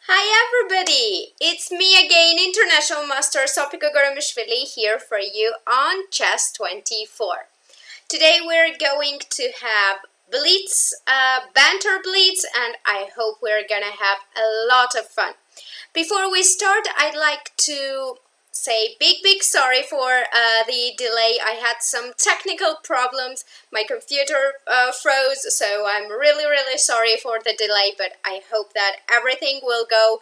Hi everybody! It's me again, International Master Sopiko Guramishvili here for you on Chess 24. Today we're going to have Blitz, Banter Blitz, and I hope we're gonna have a lot of fun. Before we start, I'd like to say big sorry for the delay. I had some technical problems. My computer froze, so I'm really sorry for the delay, but I hope that everything will go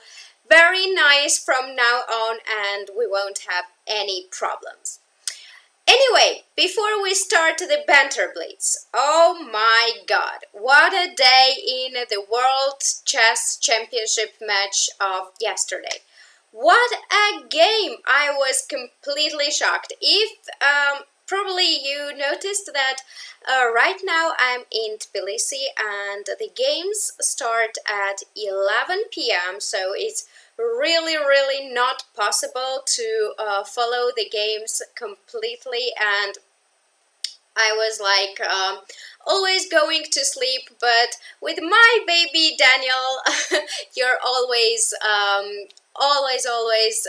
very nice from now on and we won't have any problems. Anyway, before we start the Banter Blitz, oh my god, what a day in the World Chess Championship match of yesterday. What a game! I was completely shocked. If probably you noticed that right now I'm in Tbilisi and the games start at 11 p.m. so it's really not possible to follow the games completely, and I was like always going to sleep, but with my baby Daniel you're always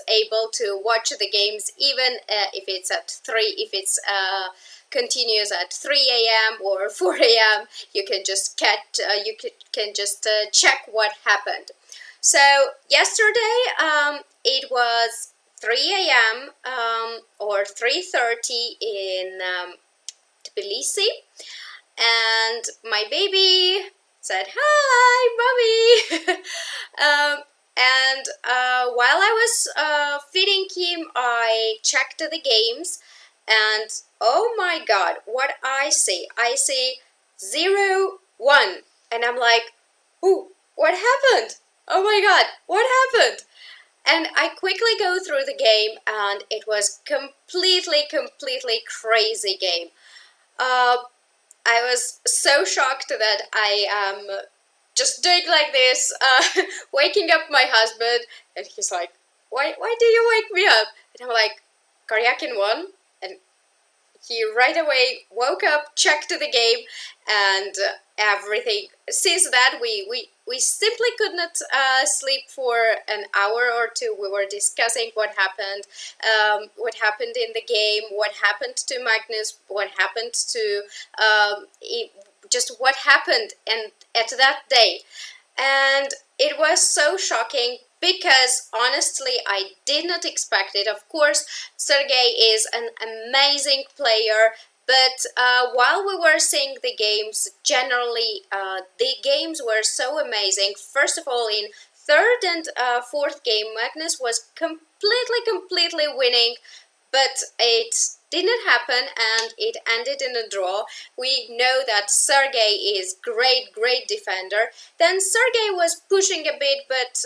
able to watch the games, even if it's at 3, if it's continues at 3 a.m. or 4 a.m. you can just check what happened. So yesterday it was 3 a.m. Or 3:30 in Tbilisi, and my baby said, "Hi, mommy." And while I was feeding him, I checked the games, and oh my god, what I see! I see 0-1, and I'm like, "Ooh, what happened? Oh my god, what happened?" And I quickly go through the game, and it was completely crazy game. I was so shocked that I am just doing like this, waking up my husband, and he's like, why do you wake me up? And I'm like, Karyakin won, and he right away woke up, checked the game, and everything. Since that, we simply could not sleep for an hour or two. We were discussing what happened in the game, what happened to Magnus, what happened to just what happened and at that day. And it was so shocking because honestly I did not expect it. Of course, Sergey is an amazing player, but while we were seeing the games, generally the games were so amazing. First of all, in third and fourth game, Magnus was completely winning, but it didn't happen and it ended in a draw. We know that Sergey is great defender. Then Sergey was pushing a bit, but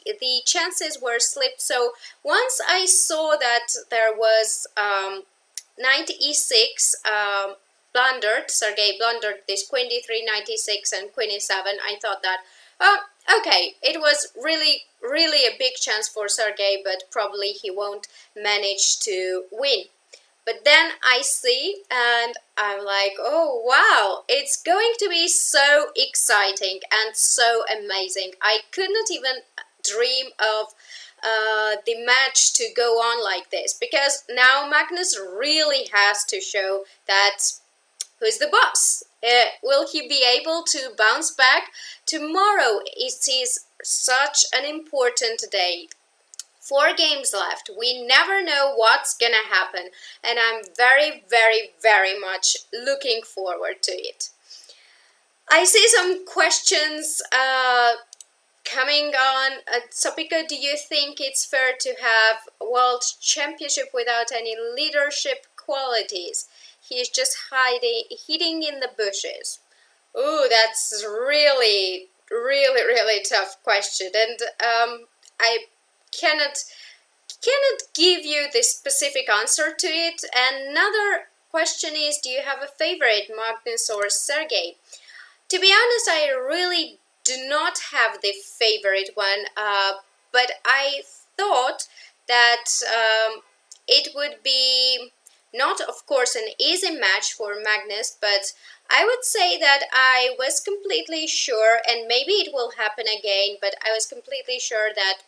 the chances were slipped. So once I saw that there was knight e6 blundered, Sergey blundered this queen d3, knight e6 and queen e7, I thought that, okay, it was really a big chance for Sergey, but probably he won't manage to win. But then I see and I'm like, oh wow, it's going to be so exciting and so amazing. I could not even dream of the match to go on like this, because now Magnus really has to show that who's the boss. Will he be able to bounce back? Tomorrow it is such an important day. 4 games left. We never know what's gonna happen, and I'm very much looking forward to it. I see some questions coming on. Sopiko, do you think it's fair to have World Championship without any leadership qualities? He's just hiding in the bushes. Ooh, that's really tough question, and I cannot give you the specific answer to it. Another question is, do you have a favorite, Magnus or Sergey? To be honest, I really do not have the favorite one, but I thought that it would be not, of course, an easy match for Magnus, but I would say that I was completely sure, and maybe it will happen again, but I was completely sure that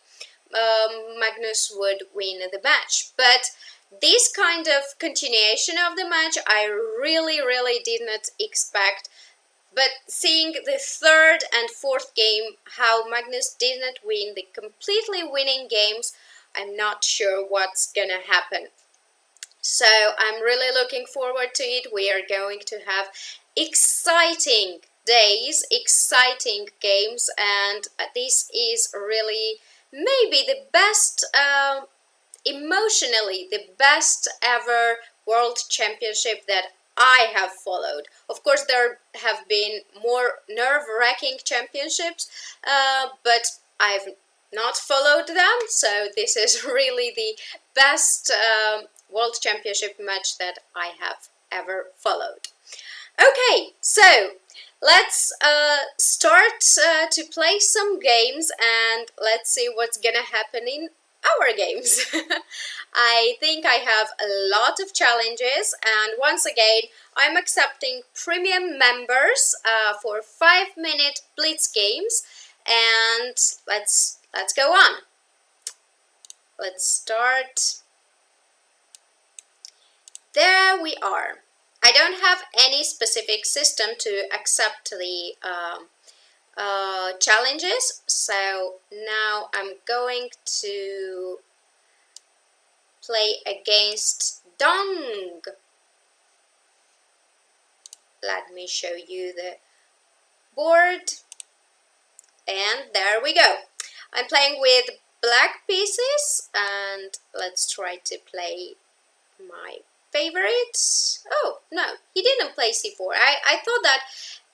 Magnus would win the match. But this kind of continuation of the match, I really did not expect. But seeing the third and fourth game, how Magnus did not win the completely winning games, I'm not sure what's gonna happen. So I'm really looking forward to it. We are going to have exciting days, exciting games, and this is really maybe the best, emotionally, the best ever World Championship that I have followed. Of course, there have been more nerve-wracking championships, but I've not followed them, so this is really the best World Championship match that I have ever followed. Okay, so let's start to play some games, and let's see what's gonna happen in our games. I think I have a lot of challenges, and once again I'm accepting premium members for 5-minute blitz games, and let's go on. Let's start. There we are. I don't have any specific system to accept the challenges, so now I'm going to play against Dong. Let me show you the board, and there we go. I'm playing with black pieces, and let's try to play my favorite. Oh no, he didn't play c4. I thought that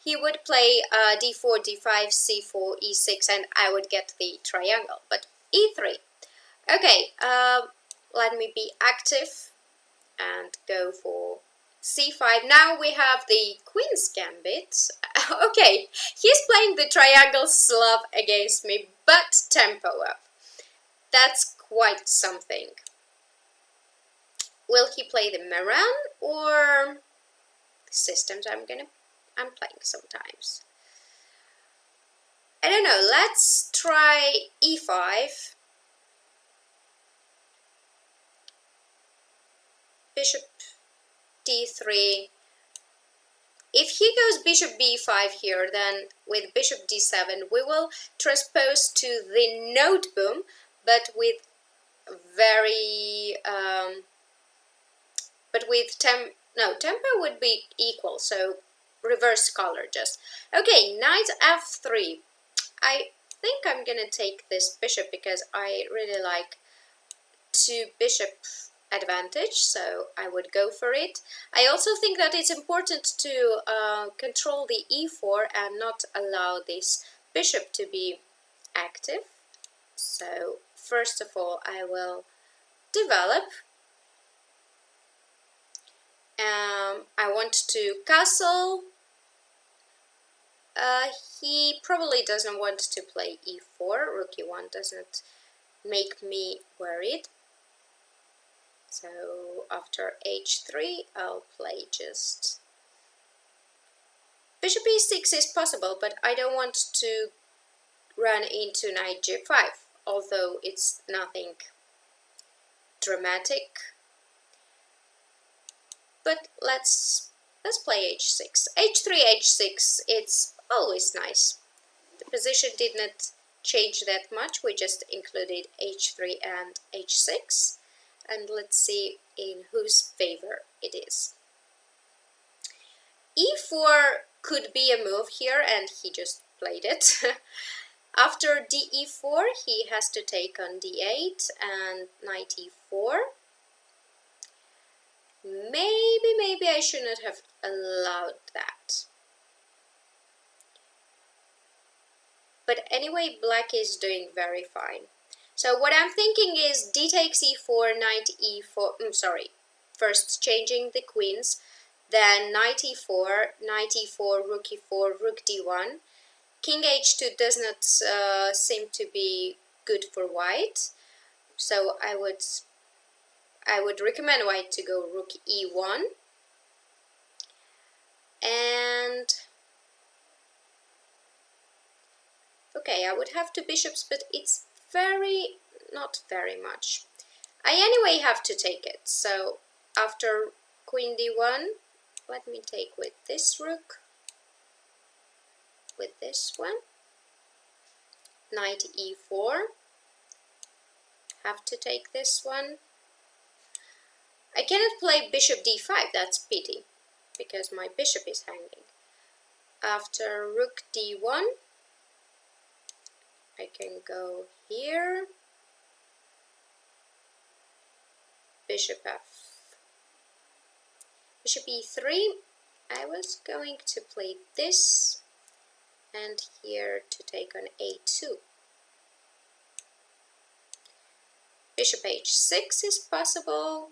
he would play d4, d5, c4, e6, and I would get the triangle, but e3. Okay, let me be active and go for c5. Now we have the queen's gambit. Okay, he's playing the triangle Slav against me, but tempo up. That's quite something. Will he play the Maran or systems I'm playing sometimes? I don't know. Let's try e5. Bishop d3. If he goes bishop b5 here, then with bishop d7 we will transpose to the note boom, but with very tempo would be equal, so reverse color just. Okay, knight f3. I think I'm gonna take this bishop because I really like two bishop advantage, so I would go for it. I also think that it's important to control the e4 and not allow this bishop to be active. So first of all I will develop. I want to castle. He probably doesn't want to play e4. Rook e1 doesn't make me worried. So after h3 I'll play just bishop e6 is possible, but I don't want to run into knight g5, although it's nothing dramatic. But let's play h6. h3, h6, it's always nice. The position did not change that much, we just included h3 and h6. And let's see in whose favor it is. e4 could be a move here, and he just played it. After de4, he has to take on d8 and knight e4. Maybe I should not have allowed that. But anyway, black is doing very fine. So what I'm thinking is d takes e4, knight e4, first changing the queens, then knight e4, rook e4, rook d1. King h2 does not seem to be good for white, so I would recommend white to go rook e1. And okay, I would have two bishops, but it's not very much. I anyway have to take it. So after queen d1, let me take with this rook, with this one, knight e4, have to take this one. I cannot play bishop d5, that's pity, because my bishop is hanging. After rook d1, I can go here, bishop e3. I was going to play this, and here to take on a2. Bishop h6 is possible,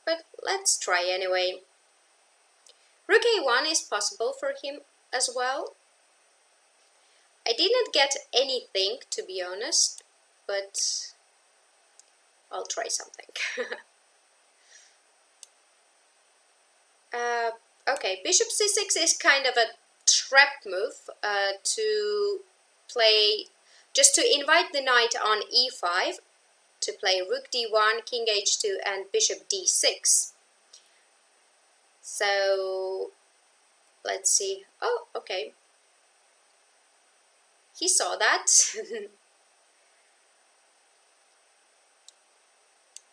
but let's try anyway. Rook a1 is possible for him as well. I did not get anything, to be honest, but I'll try something. Okay, bishop c6 is kind of a trap move to play, just to invite the knight on e5, to play rook d1, king h2, and bishop d6. So let's see. Oh, okay. He saw that.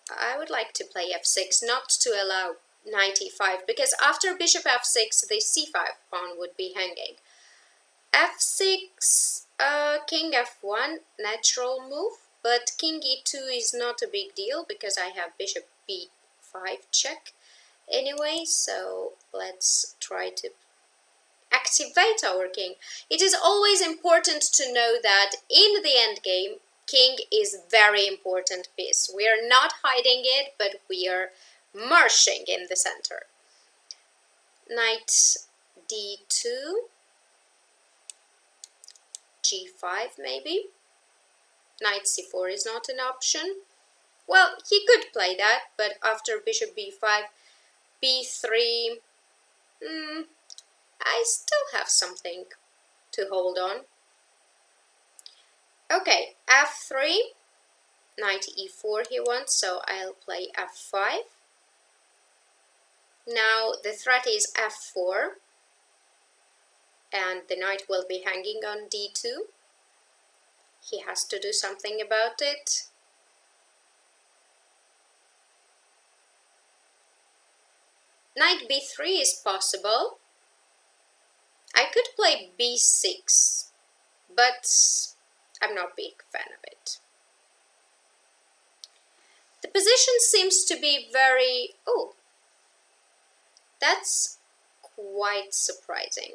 I would like to play f6, not to allow knight e5, because after bishop f6, the c5 pawn would be hanging. f6, king f1, natural move, but king e2 is not a big deal, because I have bishop b5 check anyway, so let's try to activate our king. It is always important to know that in the endgame, king is very important piece. We are not hiding it, but we are marching in the center. Knight d2, g5 maybe. Knight c4 is not an option. Well, he could play that, but after bishop b5, b3, I still have something to hold on. Okay, f3, knight e4 he wants, so I'll play f5. Now the threat is f4, and the knight will be hanging on d2. He has to do something about it. Knight b3 is possible. I could play b6, but I'm not a big fan of it. The position seems to be very... oh, that's quite surprising.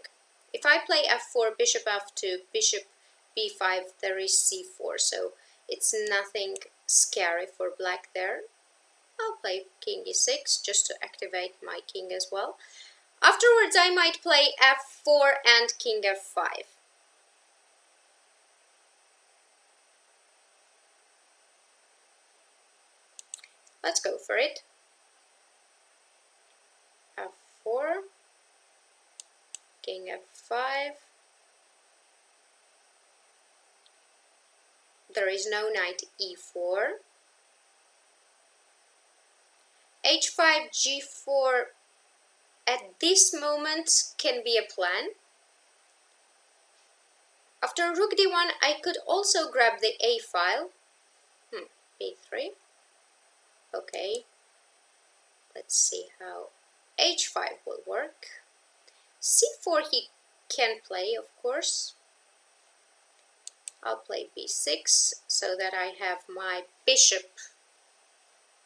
If I play f4, bishop f2, bishop b5, there is c4, so it's nothing scary for black there. I'll play king e6 just to activate my king as well. Afterwards, I might play f4 and king f5. Let's go for it. f4, king f5. There is no knight e4. h5, g4 at this moment can be a plan. After rook d1, I could also grab the a file. b3. Okay, let's see how h5 will work. c4 he can play, of course. I'll play b6 so that I have my bishop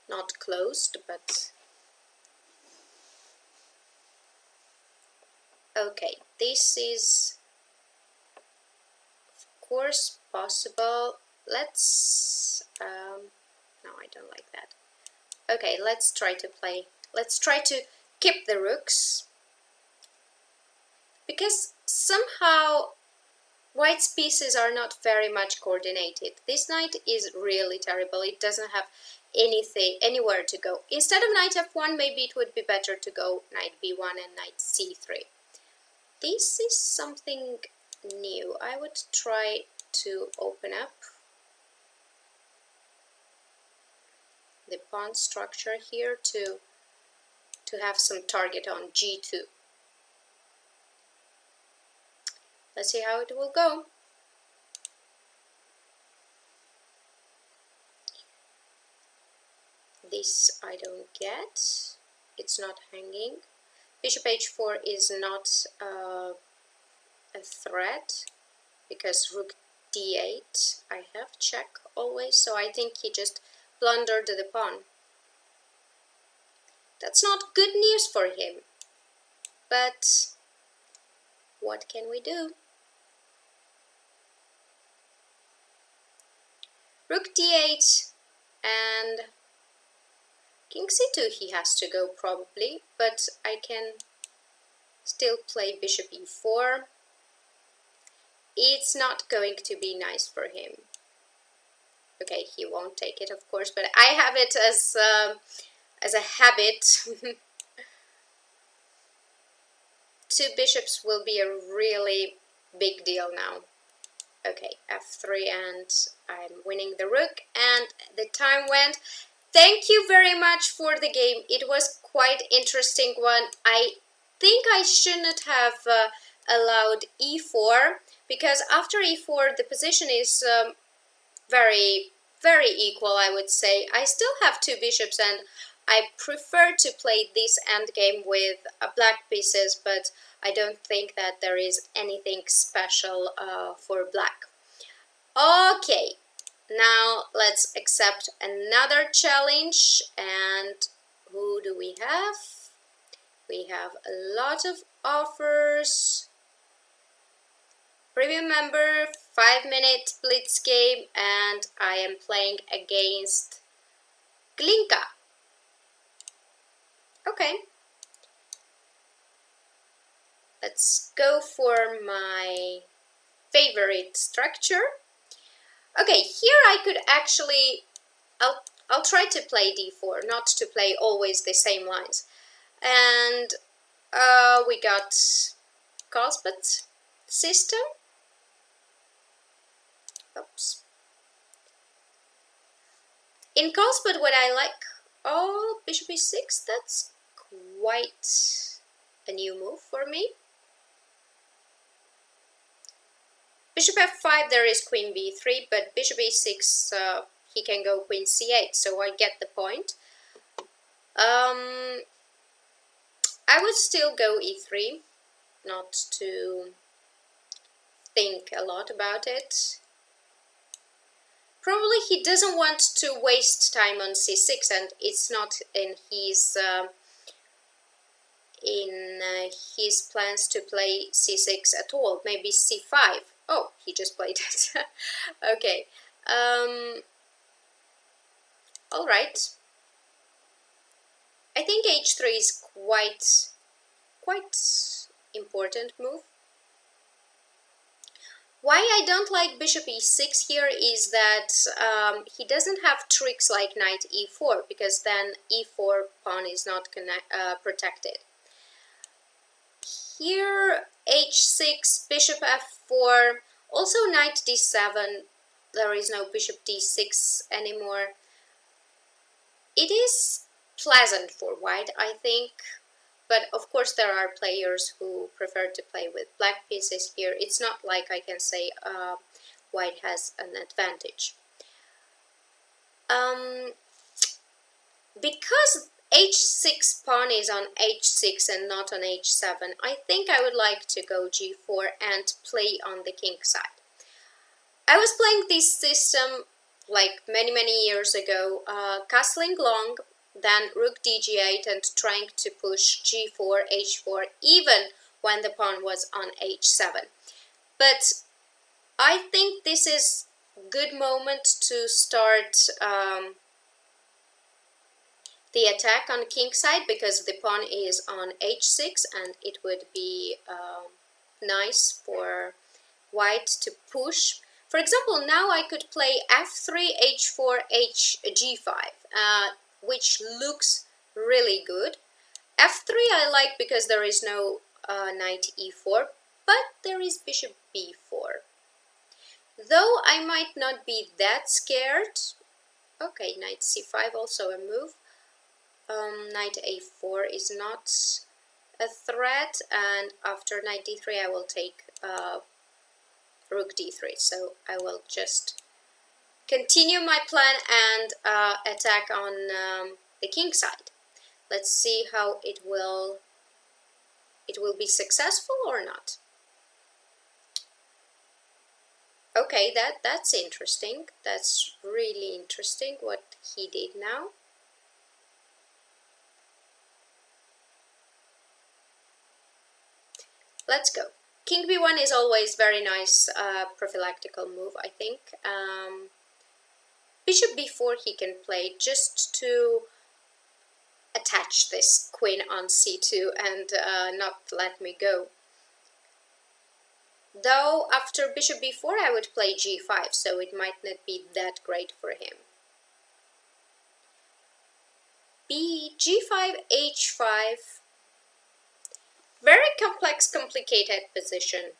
not closed, but okay, this is of course possible. Let's no, I don't like that. Okay, let's try to keep the rooks, because somehow white's pieces are not very much coordinated. This knight is really terrible. It doesn't have anything, anywhere to go. Instead of knight f1, maybe it would be better to go knight b1 and knight c3. This is something new. I would try to open up the pawn structure here to have some target on g2. Let's see how it will go. This I don't get. It's not hanging. Bishop h4 is not a threat because rook d8 I have check always, so I think he just blundered the pawn. That's not good news for him, but what can we do? Rook d8 and king c2 he has to go probably, but I can still play bishop e4. It's not going to be nice for him. Okay, he won't take it, of course, but I have it as a habit. Two bishops will be a really big deal now. Okay, f3, and I'm winning the rook, and the time went. Thank you very much for the game. It was quite interesting one. I think I shouldn't have allowed e4, because after e4 the position is very equal, I would say. I still have two bishops, and I prefer to play this endgame with black pieces, but I don't think that there is anything special for black. Okay, now let's accept another challenge. And who do we have? We have a lot of offers. Premium member, 5-minute blitz game, and I am playing against Glinka. Okay. Let's go for my favorite structure. Okay, here I could actually, I'll try to play d4, not to play always the same lines. And we got Carlsbad system. Oops. In Carlsbad, what I like, oh, bishop e6, that's quite a new move for me. Bishop f5, there is queen b3, but bishop e6, he can go queen c8, so I get the point. I would still go e3, not to think a lot about it. Probably he doesn't want to waste time on c6, and it's not in his plans to play c6 at all. Maybe c5. Oh, he just played it. Okay. All right. I think h3 is quite important move. Why I don't like bishop e6 here is that he doesn't have tricks like knight e4, because then e4 pawn is not protected. Here h6, bishop f4, also knight d7, there is no bishop d6 anymore. It is pleasant for white, I think. But of course there are players who prefer to play with black pieces here. It's not like I can say white has an advantage. Because h6 pawn is on h6 and not on h7, I think I would like to go g4 and play on the king side. I was playing this system like many years ago, castling long, then rook dg8 and trying to push g4, h4, even when the pawn was on h7. But I think this is a good moment to start the attack on king side, because the pawn is on h6 and it would be nice for white to push. For example, now I could play f3, h4, g5, which looks really good. f3 I like because there is no knight e4, but there is bishop b4. Though I might not be that scared. Okay, knight c5 also a move. Knight a4 is not a threat, and after knight d3 I will take rook d3. So I will just continue my plan and attack on the king side. Let's see how it will be successful or not. Okay, that's interesting. That's really interesting what he did now. Let's go. King b1 is always very nice prophylactical move, I think. Bishop b4 he can play just to attach this queen on c2 and not let me go. Though after bishop b4 I would play g5, so it might not be that great for him. g5, h5. Very complex, complicated position.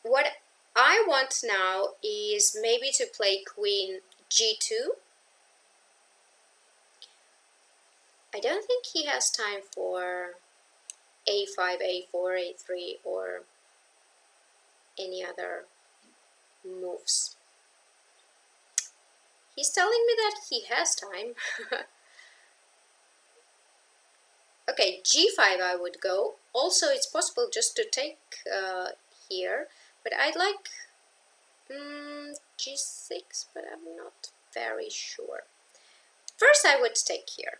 What I want now is maybe to play queen g2. I don't think he has time for a5, a4, a3, or any other moves. He's telling me that he has time. Okay, g5 I would go. Also, it's possible just to take here, but I'd like g6, but I'm not very sure. First, I would take here,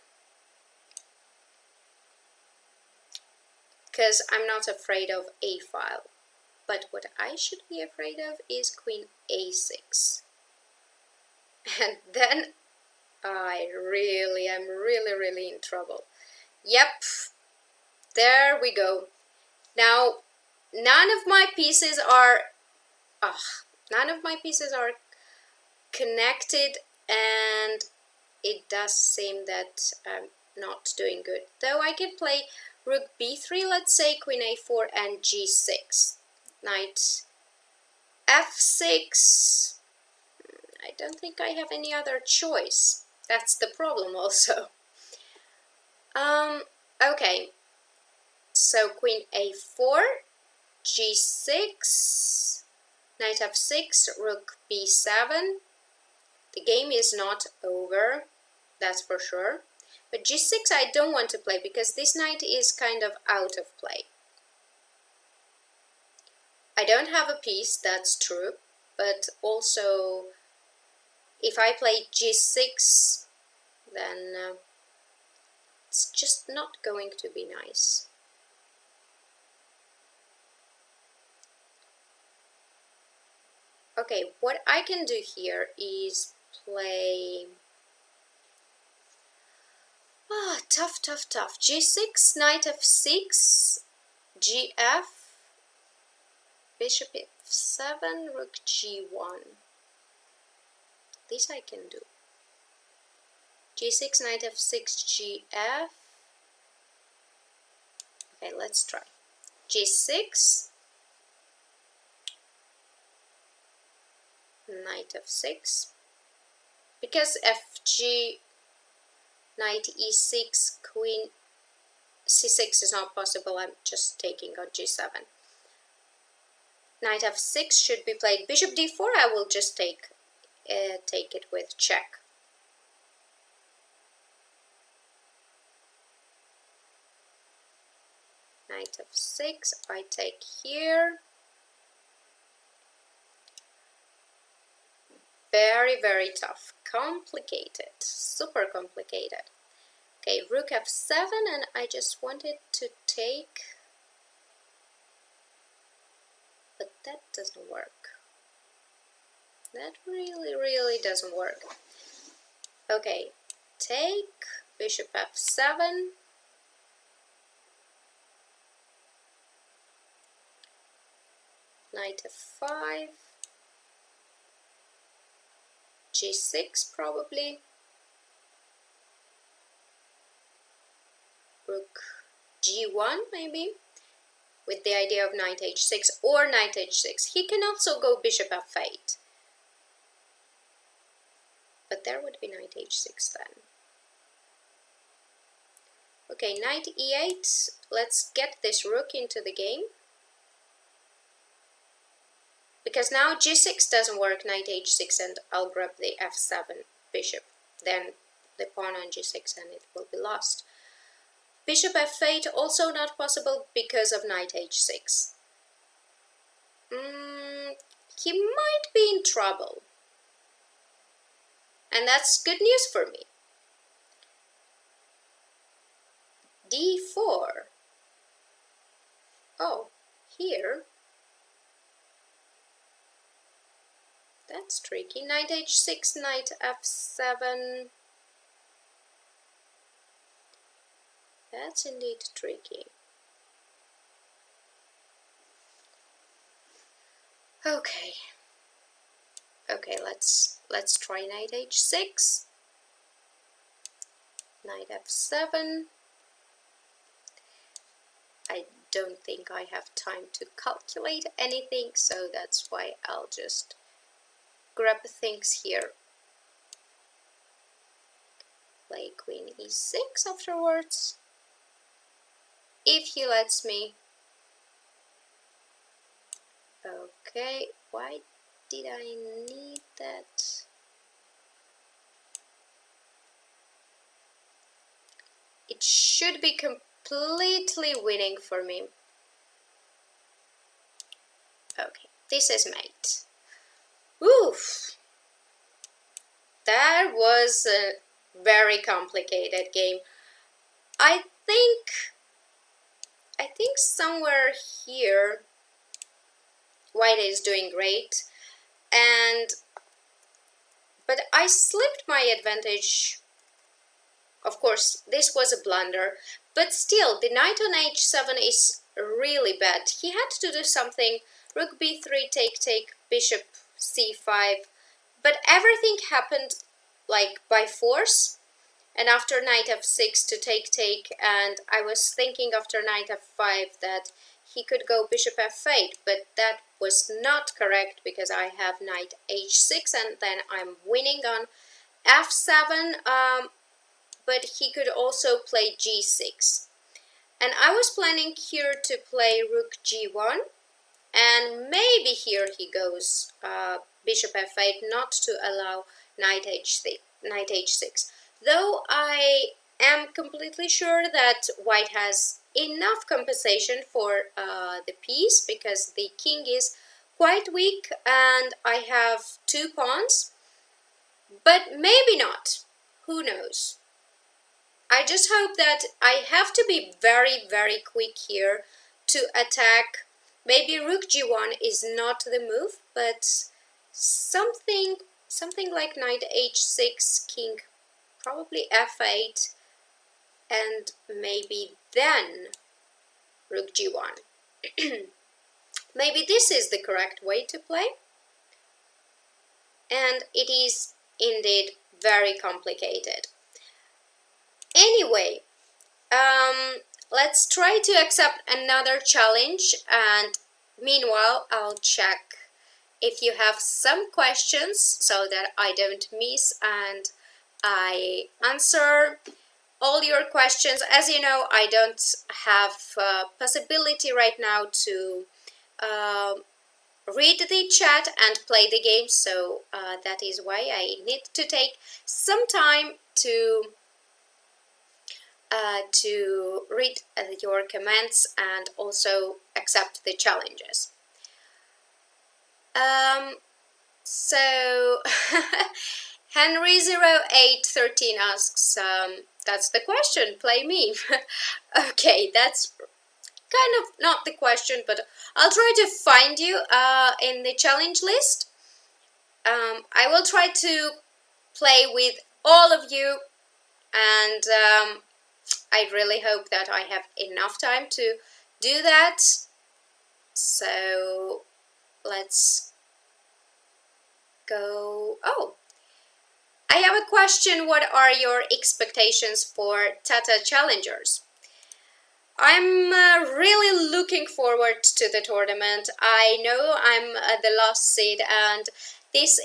because I'm not afraid of a file. But what I should be afraid of is queen a6. And then I'm really in trouble. Yep, there we go. Now, none of my pieces are connected, and it does seem that I'm not doing good. Though I can play rook b3, let's say, queen a4 and g6. Knight f6. I don't think I have any other choice. That's the problem also. Okay. So queen a4, g6, knight f6, rook b7. The game is not over, that's for sure. But g6 I don't want to play because this knight is kind of out of play. I don't have a piece, that's true, but also if I play g6, then it's just not going to be nice. Okay, what I can do here is play... tough. g6, knight f6, gf, bishop f7, rook g1. This I can do. g6, knight f6, gf. Okay, let's try. g6, knight f6. Because fg, knight e6, queen c6 is not possible, I'm just taking on g7. Knight f6 should be played. Bishop d4 I will just take it with check. Knight f6, I take here. Very tough, complicated, super complicated. Okay, rook f7, and I just wanted to take, but that doesn't work. That really doesn't work. Okay, take bishop f7. Knight f5, g6 probably, rook g1 maybe, with the idea of knight h6 or knight h6. He can also go bishop f8, but there would be knight h6 then. Okay, knight e8, let's get this rook into the game. Because now g6 doesn't work, knight h6, and I'll grab the f7 bishop. Then the pawn on g6 and it will be lost. Bishop f8 also not possible because of knight h6. He might be in trouble. And that's good news for me. d4. Oh, here. That's tricky. Knight h6, knight f7. That's indeed tricky. Okay. Okay, let's try knight h6. Knight f7. I don't think I have time to calculate anything, so that's why I'll just grab things here. Play queen e6 afterwards, if he lets me. Okay, why did I need that? It should be completely winning for me. Okay, this is mate. Oof! That was a very complicated game. I think somewhere here white is doing great, but I slipped my advantage. Of course, this was a blunder, but still, the knight on h7 is really bad. He had to do something. Rook b3, take, bishop c5, but everything happened like by force. And after knight f6 to take, and I was thinking after knight f5 that he could go bishop f8, but that was not correct because I have knight h6 and then I'm winning on f7, but he could also play g6. And I was planning here to play rook g1, and maybe here he goes bishop f8, not to allow knight h6. Though I am completely sure that white has enough compensation for the piece, because the king is quite weak and I have two pawns, but maybe not. Who knows? I just hope that I have to be very, very quick here to attack. Maybe rook g1 is not the move, but something like knight h6, king probably f8, and maybe then rook g1. Maybe this is the correct way to play. And it is indeed very complicated. Anyway, let's try to accept another challenge, and meanwhile I'll check if you have some questions so that I don't miss and I answer all your questions. As you know, I don't have possibility right now to read the chat and play the game, so that is why I need to take some time to read your comments and also accept the challenges. So Henry0813 asks, that's the question, play me. Okay, that's kind of not the question, but I'll try to find you in the challenge list. I will try to play with all of you, and I really hope that I have enough time to do that. So let's go. Oh, I have a question. What are your expectations for Tata Challengers? I'm really looking forward to the tournament. I know I'm the last seed, and this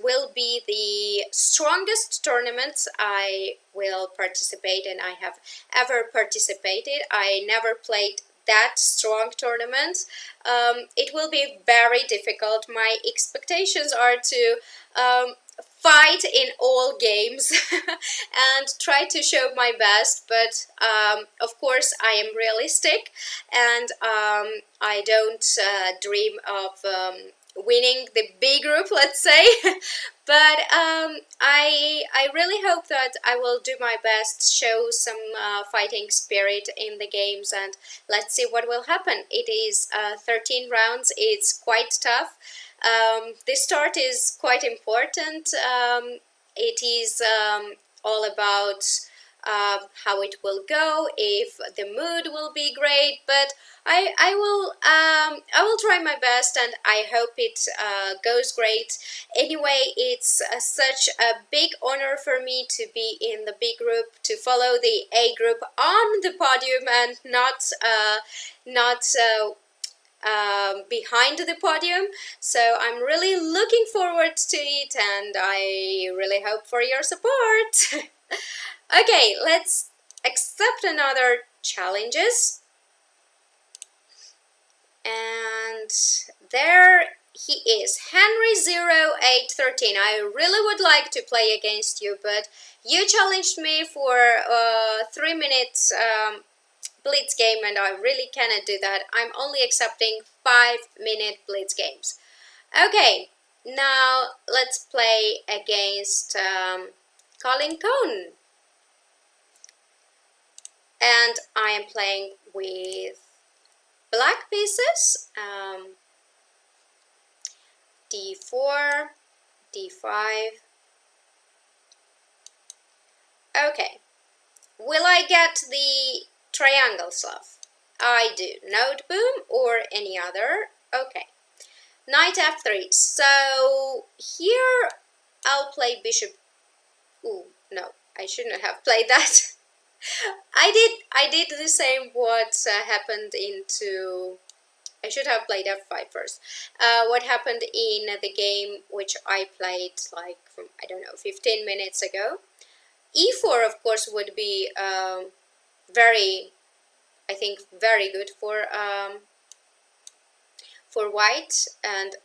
will be the strongest tournament I will participate in. I have ever participated. I never played that strong tournament. It will be very difficult. My expectations are to fight in all games and try to show my best, but of course I am realistic, and I don't dream of winning the B group, let's say. But I really hope that I will do my best, show some fighting spirit in the games, and let's see what will happen. It is 13 rounds. It's quite tough. The start is quite important. It is all about how it will go, if the mood will be great, but I will try my best, and I hope it goes great. Anyway, it's such a big honor for me to be in the B group, to follow the A group on the podium, and not behind the podium. So I'm really looking forward to it, and I really hope for your support. Okay, let's accept another challenges. And there he is, Henry0813. I really would like to play against you, but you challenged me for 3 minutes blitz game, and I really cannot do that. I'm only accepting 5-minute blitz games. Okay, now let's play against Colin Cohn. And I am playing with black pieces. D4, D5. Okay, will I get the triangle stuff? I do. Node boom or any other? Okay. Knight F3. So here I'll play bishop. Ooh, no, I shouldn't have played that. I did the same what happened into. I should have played F5 first. What happened in the game which I played like from, I don't know, 15 minutes ago. E4 of course would be very, I think, very good for white, and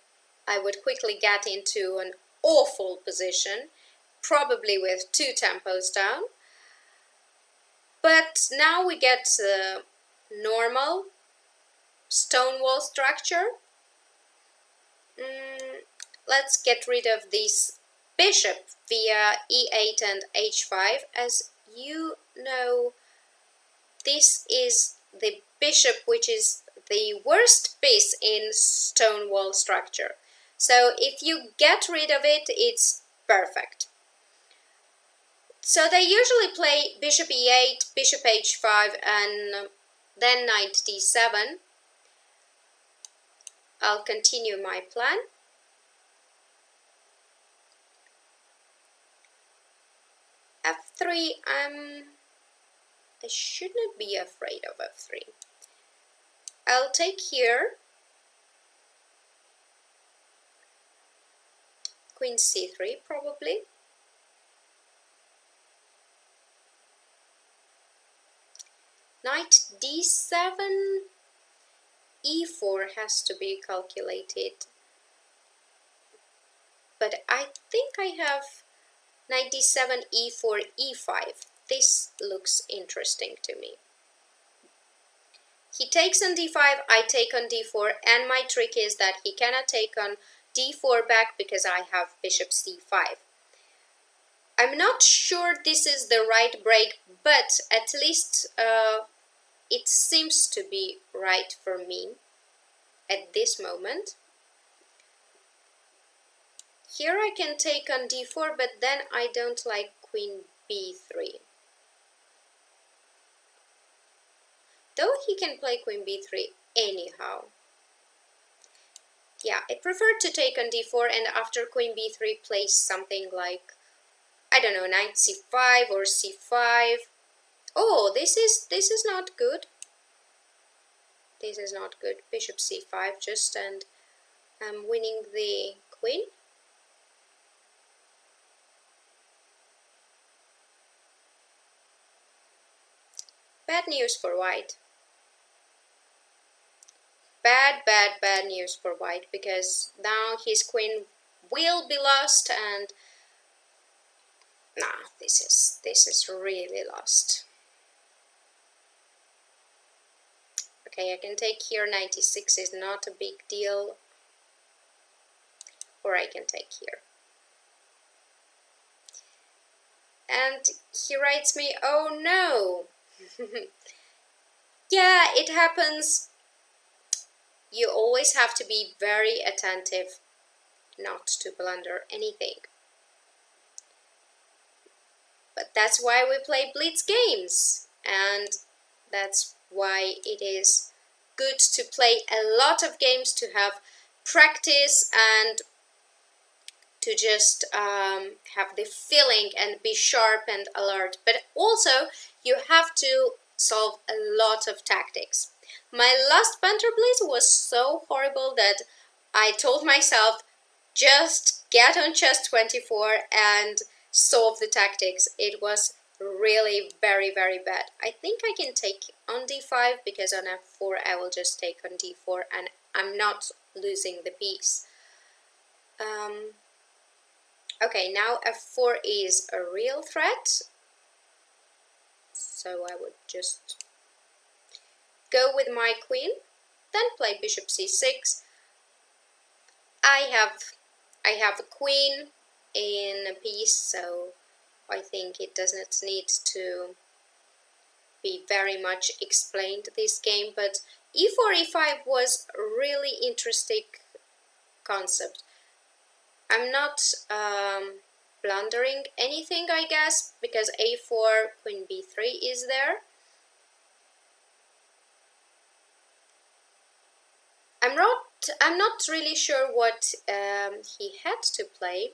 I would quickly get into an awful position, probably with 2 tempos down. But now we get the normal stone wall structure. Let's get rid of this bishop via e8 and h5. As you know, this is the bishop which is the worst piece in stone wall structure. So if you get rid of it, it's perfect. So they usually play bishop e8, bishop h5, and then knight d7. I'll continue my plan. F3, I shouldn't be afraid of F3. I'll take here. Queen c3 probably. Knight d7, e4 has to be calculated. But I think I have knight d7, e4, e5. This looks interesting to me. He takes on d5, I take on d4, and my trick is that he cannot take on d4 back because I have bishop c5. I'm not sure this is the right break, but at least it seems to be right for me at this moment. Here I can take on d4, but then I don't like queen b3. Though he can play queen b3 anyhow. Yeah, I preferred to take on d4 and after queen b3 place something like, I don't know, knight c5 or c5. Oh, this is not good. This is not good. Bishop c5 just, and I'm winning the queen. Bad news for white. Bad news for white, because now his queen will be lost, and nah, this is really lost. Okay, I can take here. 96 is not a big deal, or I can take here. And he writes me, oh no. Yeah, it happens. You always have to be very attentive not to blunder anything. But that's why we play Blitz games, and that's why it is good to play a lot of games, to have practice and to just have the feeling and be sharp and alert. But also you have to solve a lot of tactics. My last Banter Blitz was so horrible that I told myself, just get on chess 24 and solve the tactics. It was really very bad. I think I can take on d5, because on f4 I will just take on d4 and I'm not losing the piece. Okay, now f4 is a real threat, so I would just go with my queen, then play bishop c6. I have a queen in a piece, so I think it doesn't need to be very much explained, this game, but e4, e5 was a really interesting concept. I'm not blundering anything, I guess, because a4, queen b3 is there. I'm not really sure what he had to play.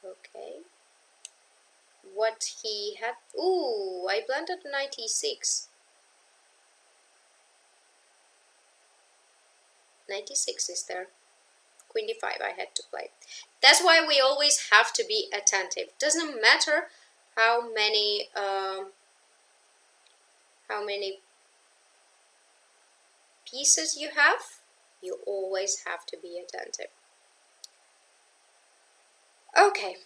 Okay. What he had... Ooh, I blundered knight e6. Knight e6 is there. Queen d5 I had to play. That's why we always have to be attentive. Doesn't matter how many pieces you have, you always have to be attentive. Okay,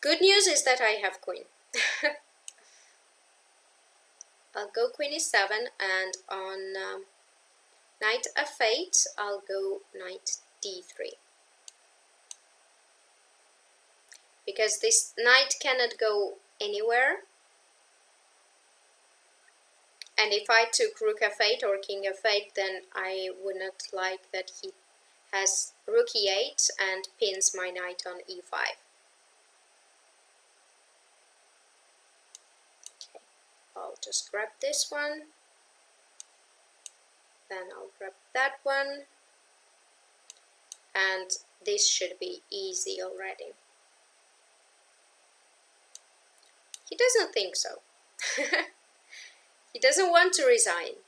good news is that I have queen. I'll go queen e7, and on knight f8 I'll go knight d3. Because this knight cannot go anywhere. And if I took rook f8 or king f8, then I would not like that he has rook e8 and pins my knight on e5. Okay, I'll just grab this one. Then I'll grab that one. And this should be easy already. He doesn't think so. He doesn't want to resign.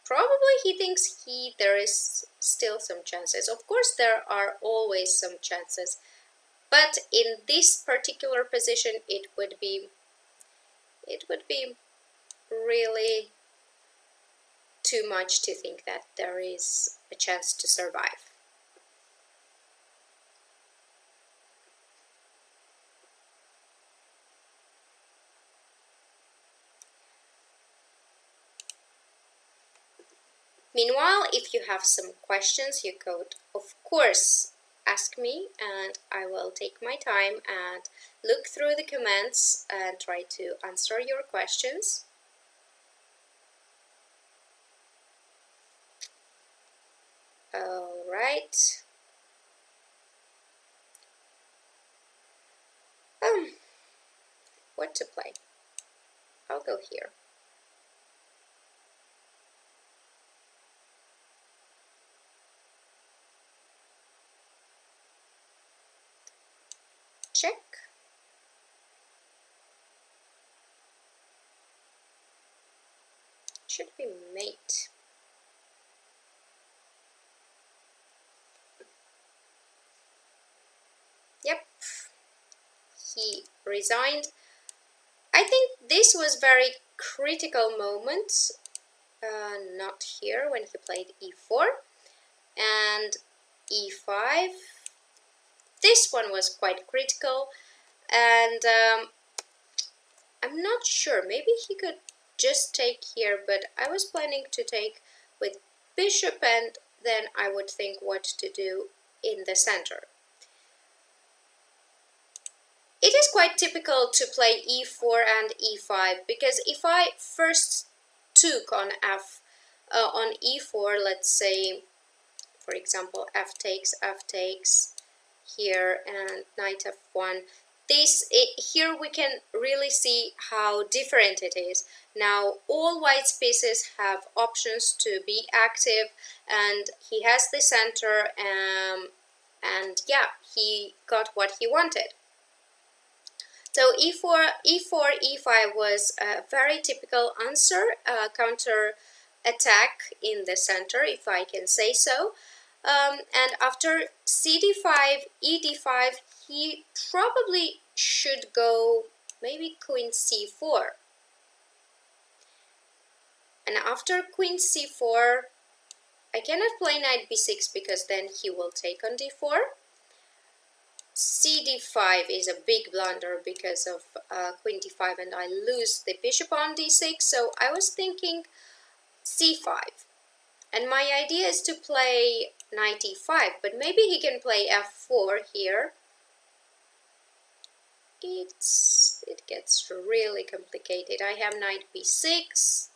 Probably he thinks there is still some chances. Of course, there are always some chances, but in this particular position, it would be really too much to think that there is a chance to survive. Meanwhile, if you have some questions, you could, of course, ask me, and I will take my time and look through the comments and try to answer your questions. All right. What to play? I'll go here. Check. Should be mate. Yep, he resigned. I think this was very critical moment, not here when he played e4 and e5. This one was quite critical, and I'm not sure, maybe he could just take here, but I was planning to take with bishop, and then I would think what to do in the center. It is quite typical to play e4 and e5, because if I first took on on e4, let's say, for example, f takes here and knight f1, here we can really see how different it is. Now all white's pieces have options to be active, and he has the center, and yeah, he got what he wanted. So e4, e5 was a very typical answer, counter attack in the center, if I can say so. And after cd5, ed5, he probably should go maybe queen c4. And after queen c4, I cannot play knight b6 because then he will take on d4. cd5 is a big blunder because of queen d5, and I lose the bishop on d6, so I was thinking c5. And my idea is to play knight e5, but maybe he can play f4 here. It gets really complicated. I have knight b6,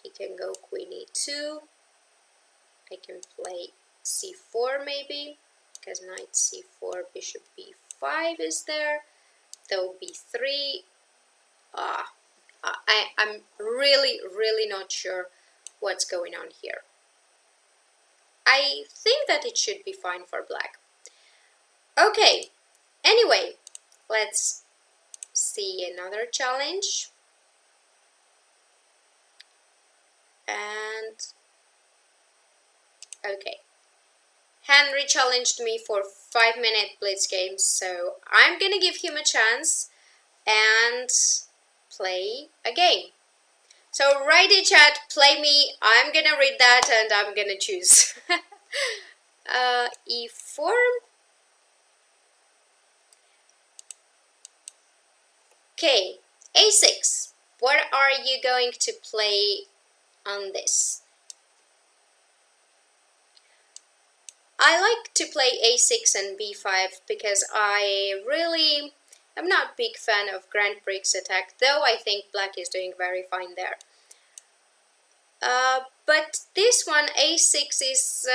he can go queen e2, I can play c4 maybe, because knight c4, bishop b5 is there, though b3, I'm really not sure what's going on here. I think that it should be fine for black. Okay, anyway, let's see another challenge. And okay, Henry challenged me for 5-minute blitz games, so I'm gonna give him a chance and play a game. So write in chat, play me, I'm gonna read that and I'm gonna choose. e4. Okay, a6. What are you going to play on this? I like to play a6 and b5 because I really am not a big fan of Grand Prix attack, though I think black is doing very fine there. But this one, a6, is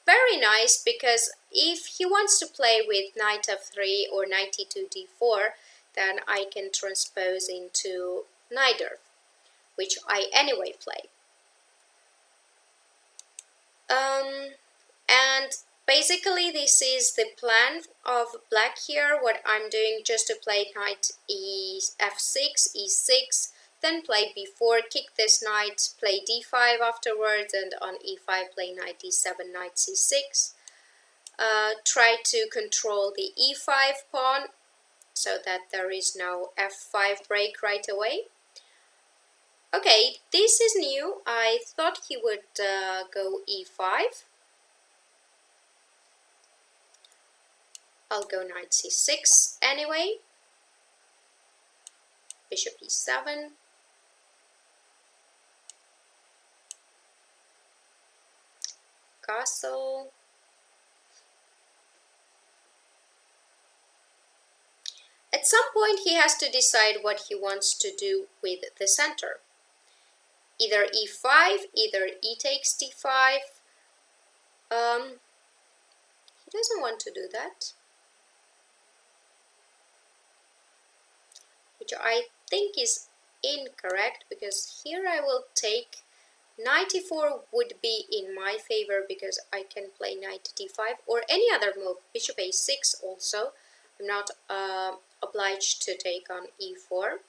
very nice because if he wants to play with knight f3 or knight e2 d4, then I can transpose into neither, which I anyway play. And basically this is the plan of black here. What I'm doing, just to play knight f6, e6, then play b4, kick this knight, play d5 afterwards, and on e5 play knight d7, knight c6. Try to control the e5 pawn so that there is no f5 break right away. Okay, this is new. I thought he would go e5. I'll go knight c6 anyway. Bishop e7. Castle. At some point he has to decide what he wants to do with the center. Either e5, either e takes d5. He doesn't want to do that, which I think is incorrect, because here I will take knight e4 would be in my favor because I can play knight d5 or any other move. Bishop a6 also. I'm not obliged to take on e4.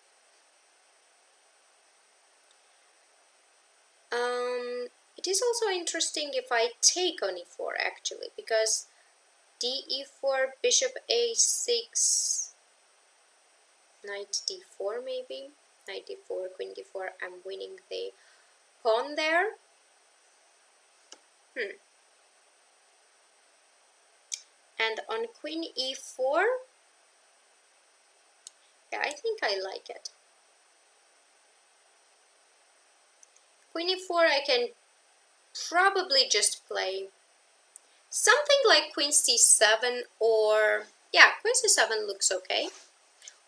It is also interesting if I take on e4 actually, because d e4, bishop a6, knight d4 maybe, knight d4, queen d4, I'm winning the pawn there. And on queen e4, yeah, I think I like it. Queen e4 I can probably just play something like queen c7, or yeah, queen c7 looks okay,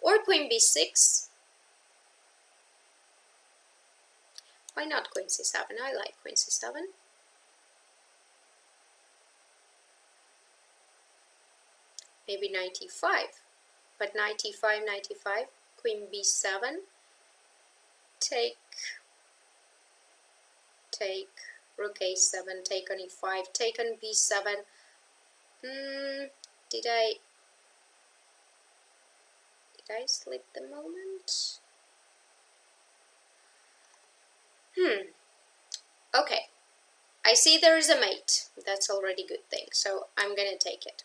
or queen b6. Why not queen c7? I like queen c7. Maybe knight e5, but knight e5, knight e5, queen b7, take, rook a7, take on e5, take on b7. Did I slip the moment? Okay, I see there is a mate. That's already a good thing, so I'm gonna take it.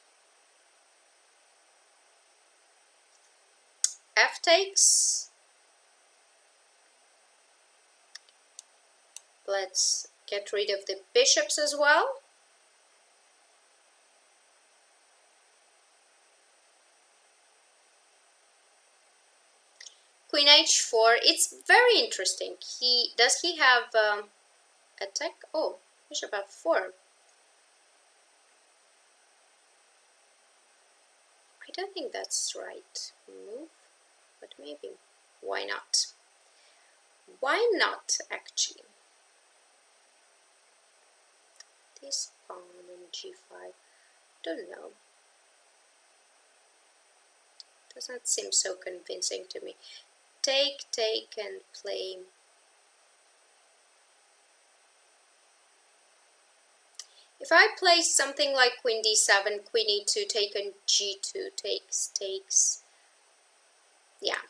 F takes. Let's get rid of the bishops as well. Queen h4, it's very interesting. Does he have attack? Oh, bishop f4. I don't think that's right move, but maybe. Why not? Why not, actually? This pawn on g5, don't know. Does not seem so convincing to me. Take, and play. If I play something like queen d7, queen e2, take on g2, takes. Yeah,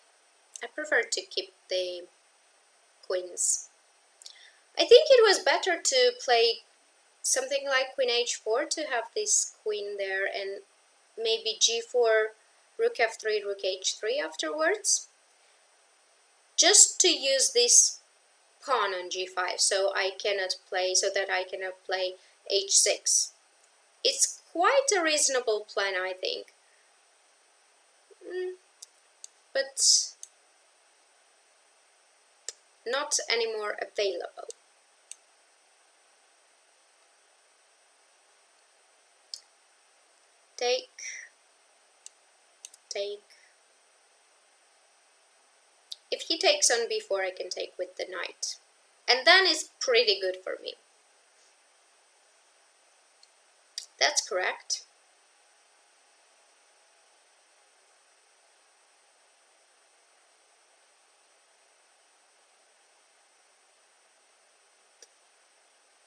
I prefer to keep the queens. I think it was better to play something like queen h4 to have this queen there, and maybe g4, rook f3, rook h3 afterwards. Just to use this pawn on g5 so I cannot play h6. It's quite a reasonable plan, I think. But not anymore available. Take. If he takes on b4, I can take with the knight. And then it's pretty good for me. That's correct.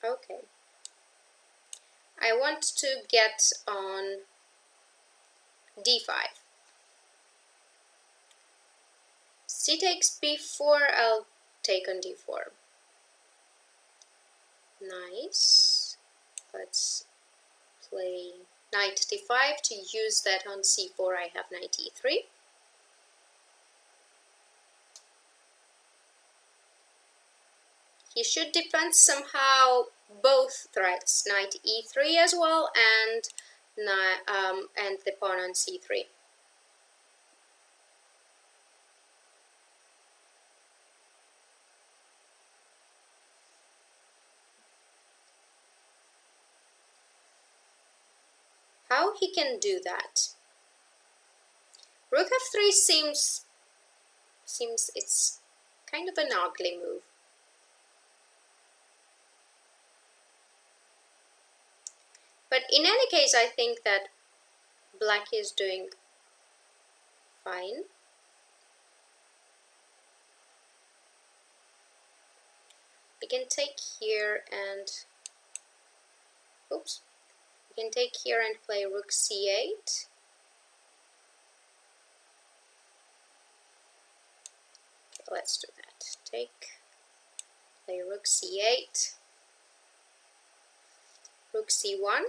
Okay. I want to get on d5. C takes b4, I'll take on d4. Nice. Let's play knight d5 to use that on c4. I have knight e3. He should defend somehow both threats, knight e3 as well, and the pawn on c3. How he can do that? Rook f3 seems it's kind of an ugly move. But in any case, I think that black is doing fine. can take here and oops. We can take here and play rook c8. Okay, let's do that. Take, play rook c8, rook c1,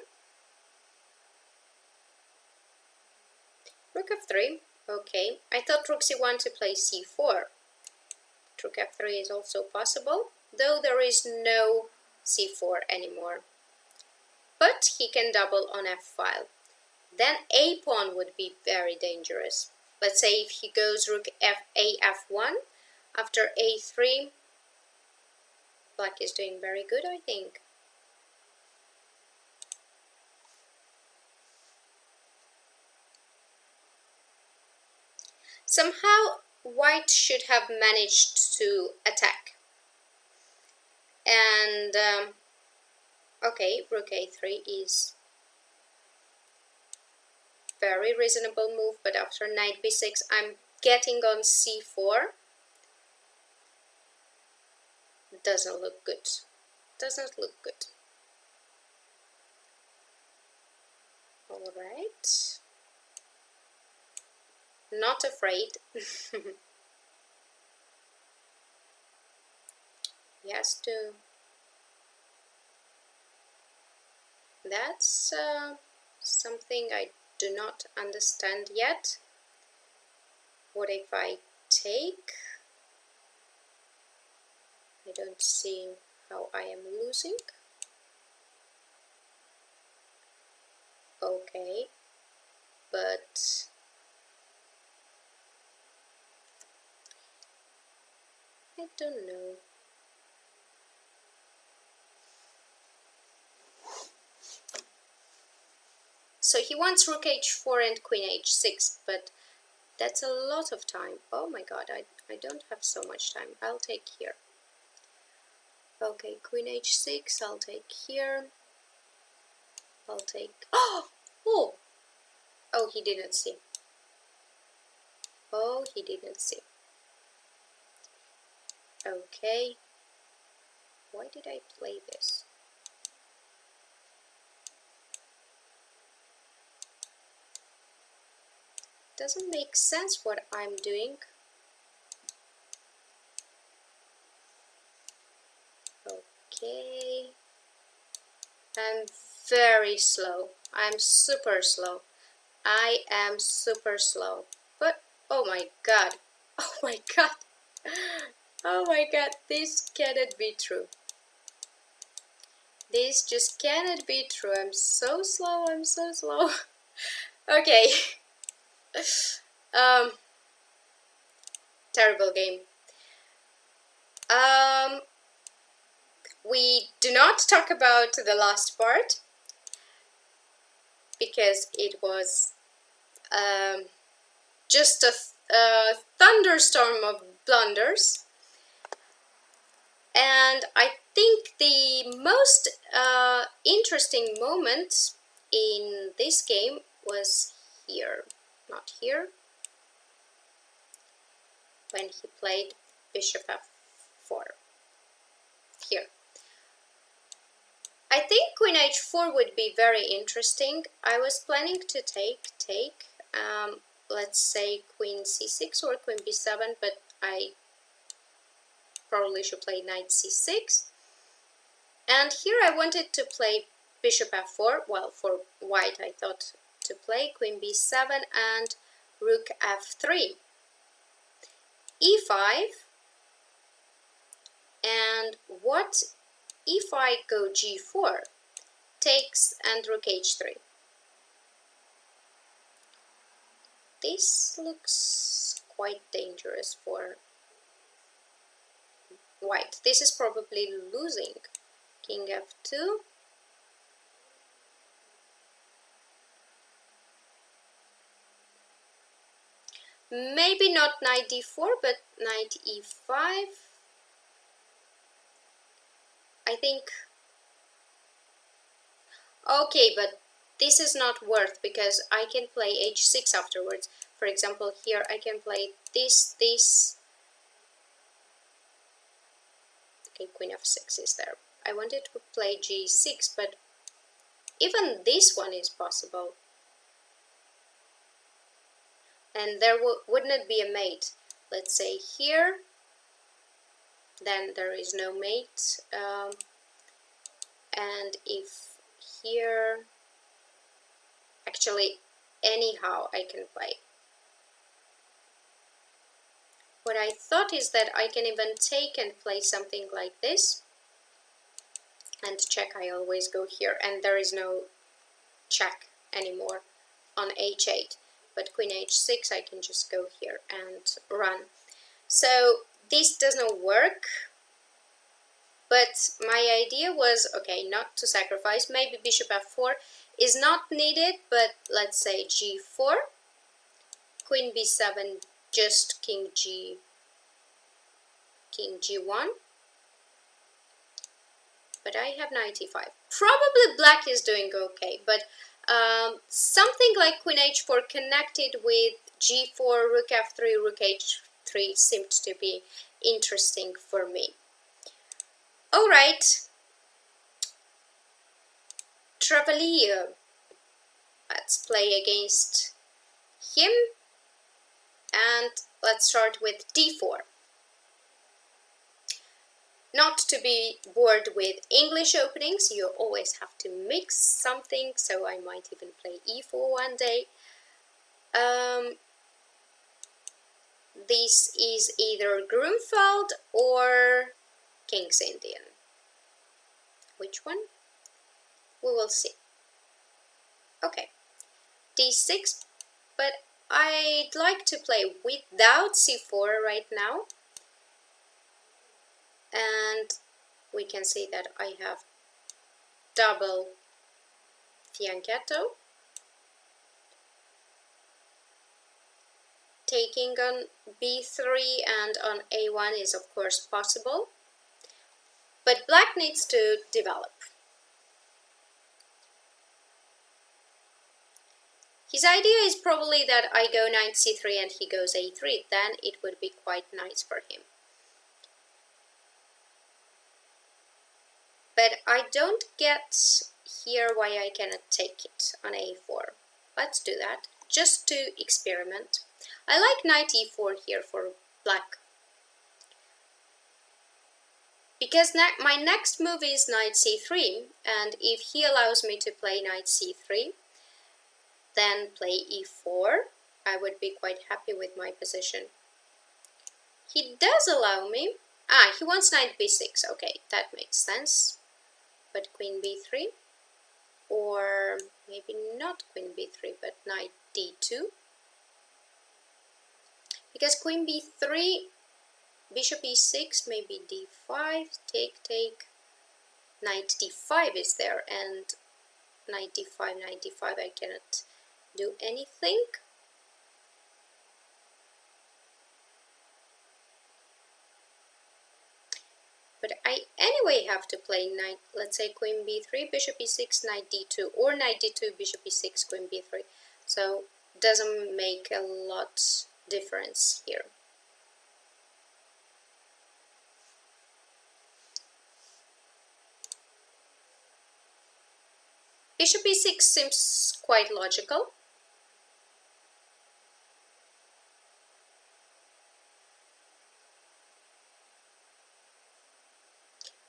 rook f3. Okay, I thought rook c1 to play c4. Rook f3 is also possible, though there is no c4 anymore. But he can double on f-file. Then a pawn would be very dangerous. Let's say if he goes rook f1, after a3, black is doing very good, I think. Somehow white should have managed to attack. And okay, rook a3 is very reasonable move, but after knight b6 I'm getting on c4. Doesn't look good. Doesn't look good. Alright. Not afraid. He has to. That's something I do not understand yet. What if I take? I don't see how I am losing. Okay, but I don't know. So he wants rook h4 and queen h6, but that's a lot of time. Oh my god, I don't have so much time. I'll take here. Okay, queen h6, I'll take here. I'll take... Oh! Oh! Oh, he didn't see. Oh, he didn't see. Okay. Why did I play this? Doesn't make sense what I'm doing. Okay. I'm very slow. I'm super slow. I am super slow. But, oh my god. Oh my god. Oh my god. This cannot be true. This just cannot be true. I'm so slow. I'm so slow. Okay. Terrible game. We do not talk about the last part because it was just a thunderstorm of blunders, and I think the most interesting moment in this game was here, not here, when he played bishop f4. Here. I think queen h4 would be very interesting. I was planning to take, let's say queen c6 or queen b7, but I probably should play knight c6. And here I wanted to play bishop f4. Well, for white I thought to play queen b7 and rook f3. e5. And what if I go g4, takes and rook h3? This looks quite dangerous for white. This is probably losing. King f2. Maybe not knight d4, but knight e5. I think, okay, but this is not worth because I can play h6 afterwards. For example, here I can play this, Okay, queen f6 is there. I wanted to play g6, but even this one is possible. And there wouldn't be a mate. Let's say here, then there is no mate. And if here, actually, anyhow I can play. What I thought is that I can even take and play something like this. And check, I always go here, and there is no check anymore on h8. But queen h6, I can just go here and run. So this doesn't work, but my idea was, okay, not to sacrifice. Maybe bishop f4 is not needed, but let's say g4, queen b7, just king g1. But I have knight e5. Probably black is doing okay, but something like queen h4 connected with g4, rook f3, rook h3 seemed to be interesting for me. All right, Travalier. Let's play against him, and let's start with d4. Not to be bored with English openings, you always have to mix something, so I might even play e4 one day. This is either Grunfeld or King's Indian. Which one? We will see. Okay, d6, but I'd like to play without c4 right now. And we can see that I have double fianchetto. Taking on b3 and on a1 is of course possible, but black needs to develop. His idea is probably that I go knight c3 and he goes a3, then it would be quite nice for him. But I don't get here why I cannot take it on a4. Let's do that, just to experiment. I like knight e4 here for black. Because my next move is knight c3, and if he allows me to play knight c3, then play e4, I would be quite happy with my position. He does allow me. He wants knight b6. Okay, that makes sense. But queen b3, or maybe not queen b3, but knight d2. Because queen b3, bishop e6, maybe d5, take, knight d5 is there, and knight d5, I cannot do anything. But I anyway have to play knight, let's say queen b3, bishop e6, knight d2, or knight d2, bishop e6, queen b3. So doesn't make a lot difference here. Bishop e6 seems quite logical.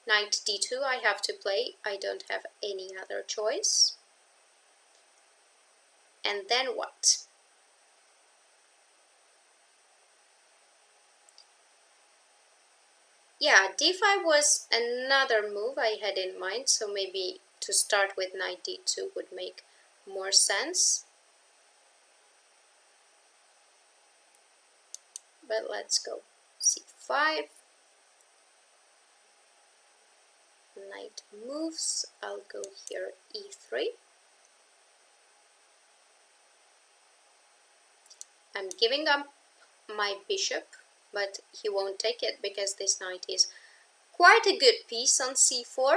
Knight d2 I have to play, I don't have any other choice. And then what? Yeah, d5 was another move I had in mind, so maybe to start with knight d2 would make more sense. But let's go c5. Knight moves, I'll go here e3. I'm giving up my bishop, but he won't take it because this knight is quite a good piece on c4.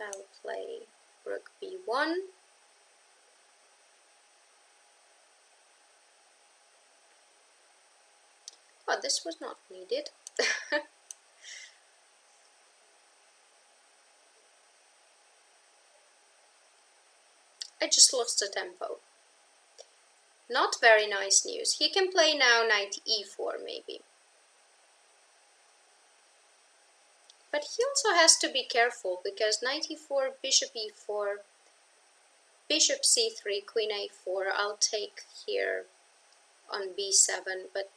I'll play rook b1. Oh, this was not needed. I just lost the tempo. Not very nice news. He can play now knight e4 maybe. But he also has to be careful because knight e4, bishop e4, bishop c3, queen a4. I'll take here on b7, but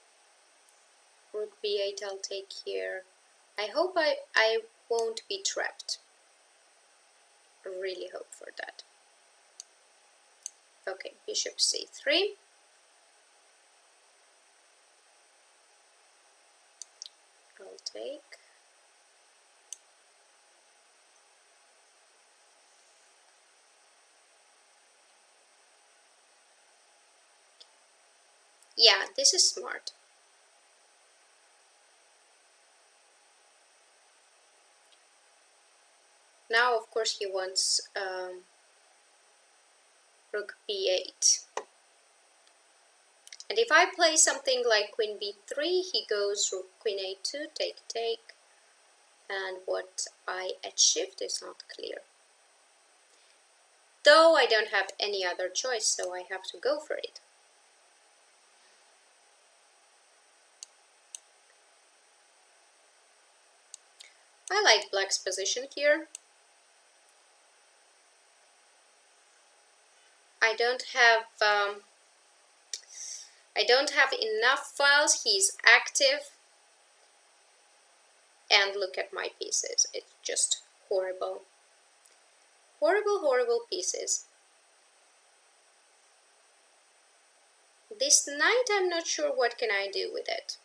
rook b8 I'll take here. I hope I won't be trapped. I really hope for that. Okay, bishop c3. I'll take. Yeah, this is smart. Now, of course, he wants rook b8. And if I play something like queen b3, he goes rook queen a2, take. And what I achieved is not clear. Though I don't have any other choice, so I have to go for it. I like black's position here. I don't have enough files. He's active. And look at my pieces. It's just horrible. Horrible, horrible pieces. This knight, I'm not sure what can I do with it.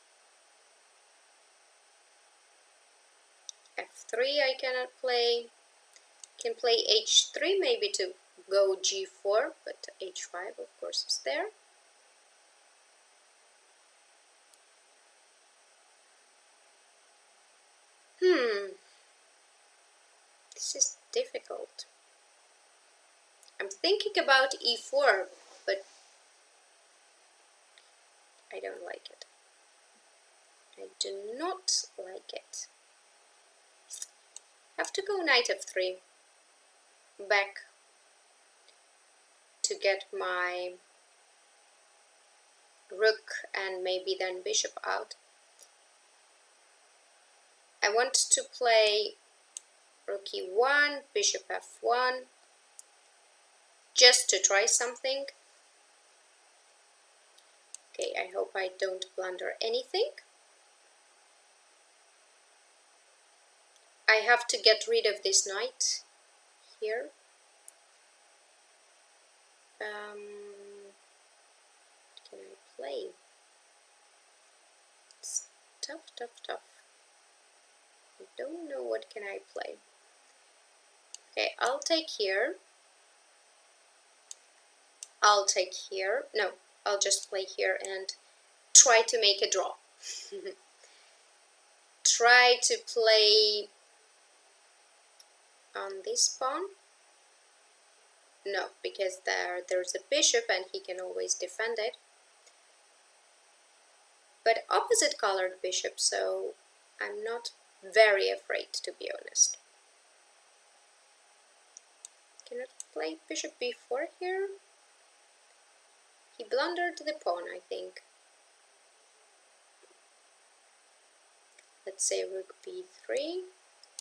f3 I cannot play. Can play h3 maybe to go g4, but h5 of course is there. This is difficult. I'm thinking about e4, but I don't like it. I do not like it. Have to go knight f3 back to get my rook and maybe then bishop out. I want to play rook e1, bishop f1, just to try something. Okay, I hope I don't blunder anything. I have to get rid of this knight here. What can I play? It's tough. I don't know what can I play. Okay, I'll take here. I'll take here. No, I'll just play here and try to make a draw. Try to play on this pawn. No, because there's a bishop and he can always defend it. But opposite colored bishop, so I'm not very afraid, to be honest. Cannot play bishop b4 here. He blundered the pawn, I think. Let's say rook b3.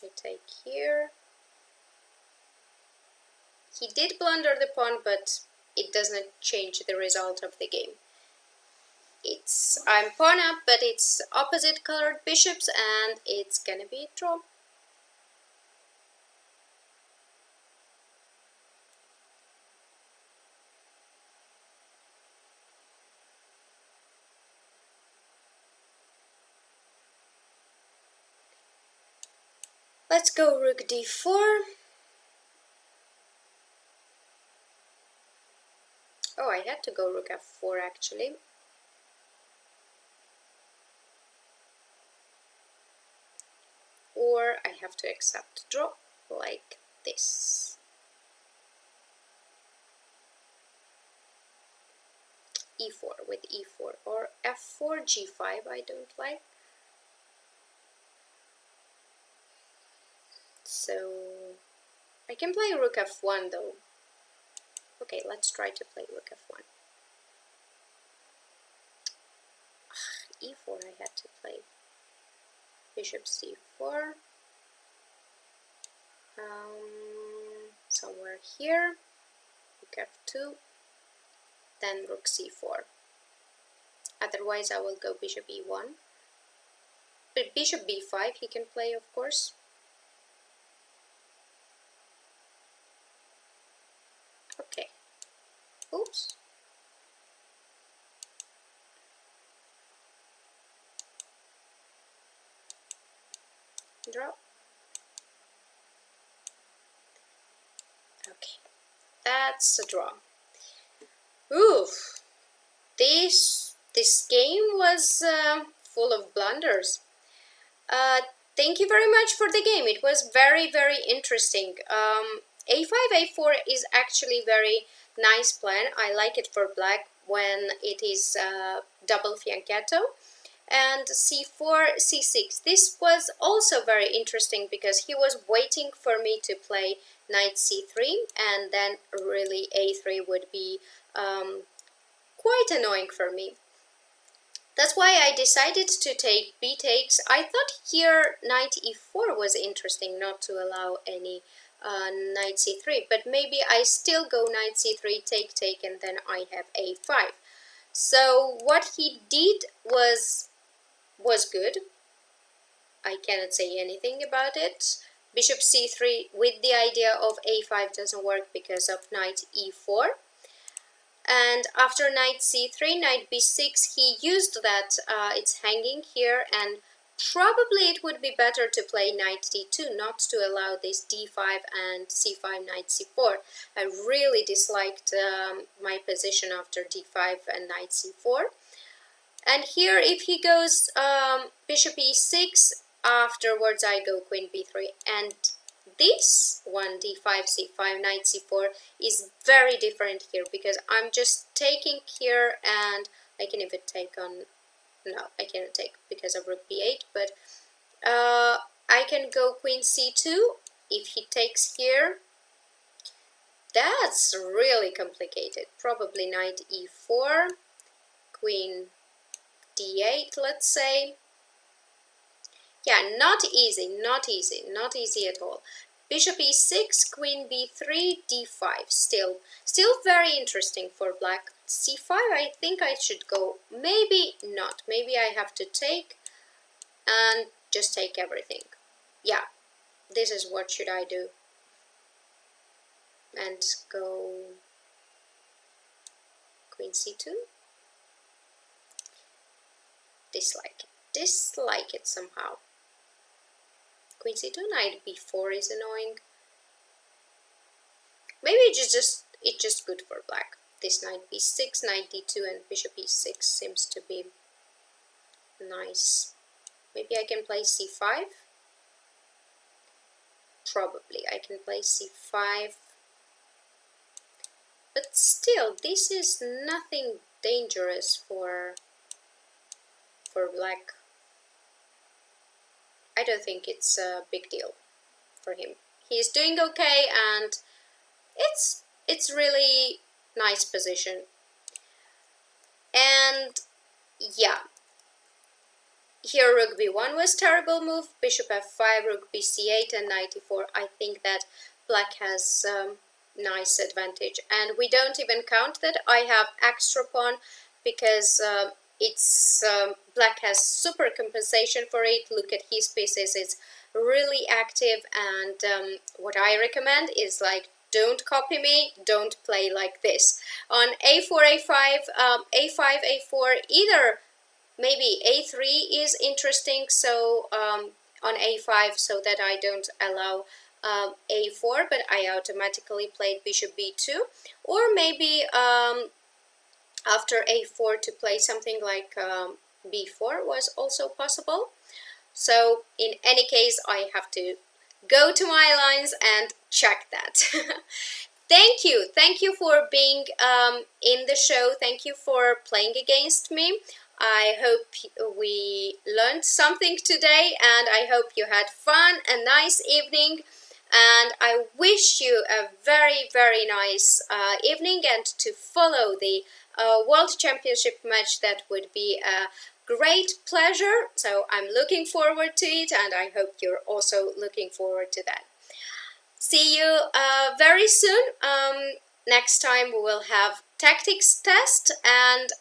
I take here. He did blunder the pawn, but it doesn't change the result of the game. I'm pawn up, but it's opposite colored bishops, and it's gonna be a draw. Let's go rook d4. Oh, I had to go rook f4 actually. Or I have to accept draw like this. e4 with e4, or f4, g5 I don't like. So I can play rook f1 though. Okay, let's try to play rook f1. E4 I had to play. Bishop c4. Somewhere here. Rook f2. Then rook c4. Otherwise I will go bishop e1. But bishop b5 he can play, of course. Okay. Oops. Draw. Okay. That's a draw. Oof. This game was full of blunders. Thank you very much for the game. It was very, very interesting. A5, A4 is actually very nice plan. I like it for black when it is double fianchetto. And C4, C6. This was also very interesting because he was waiting for me to play knight C3, and then really A3 would be quite annoying for me. That's why I decided to take b takes. I thought here knight e4 was interesting, not to allow any knight c3, but maybe I still go knight c3, take, and then I have a5. So what he did was good. I cannot say anything about it. Bishop c3 with the idea of a5 doesn't work because of knight e4. And after knight c3, knight b6, he used that it's hanging here, and probably it would be better to play knight d2, not to allow this d5 and c5, knight c4. I really disliked my position after d5 and knight c4. And here if he goes bishop e6, afterwards I go queen b3, and this one, d5, c5, knight c4, is very different here because I'm just taking here, and I can even take on, no, I cannot take because of rook b8, but I can go queen c2 if he takes here. That's really complicated. Probably knight e4, queen d8, let's say. Yeah, not easy at all. Bishop e6, queen b3, d5. Still very interesting for black. c5, I think I should go. Maybe not. Maybe I have to take and just take everything. Yeah, this is what should I do. And go queen c2. Dislike it somehow. Queen c2, knight b4 is annoying. Maybe it's just good for black. This knight b6, knight d2, and bishop e6 seems to be nice. Maybe I can play c5. Probably I can play c5. But still, this is nothing dangerous for black. I don't think it's a big deal for him. He's doing okay, and it's really nice position. And yeah, here rook b1 was terrible move, bishop f5, rook bc8, and knight e4. I think that black has nice advantage, and we don't even count that I have extra pawn because it's black has super compensation for it. Look at his pieces, it's really active, and what I recommend is like, don't copy me, don't play like this. On a4, a5, a5, a4, either maybe a3 is interesting, so on a5, so that I don't allow a4, but I automatically played bishop b2, or maybe after a4 to play something like b4 was also possible. So in any case, I have to go to my lines and check that. Thank you for being in the show. Thank you for playing against me. I hope we learned something today, and I hope you had fun, a nice evening. And I wish you a very, very nice evening, and to follow the World Championship match. That would be a great pleasure. So I'm looking forward to it, and I hope you're also looking forward to that. See you very soon. Next time we will have tactics test, and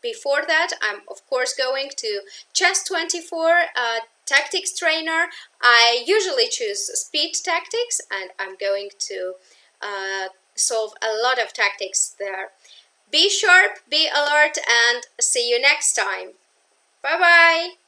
before that I'm of course going to chess 24 tactics trainer. I usually choose speed tactics, and I'm going to solve a lot of tactics there. Be sharp, be alert, and see you next time. Bye bye.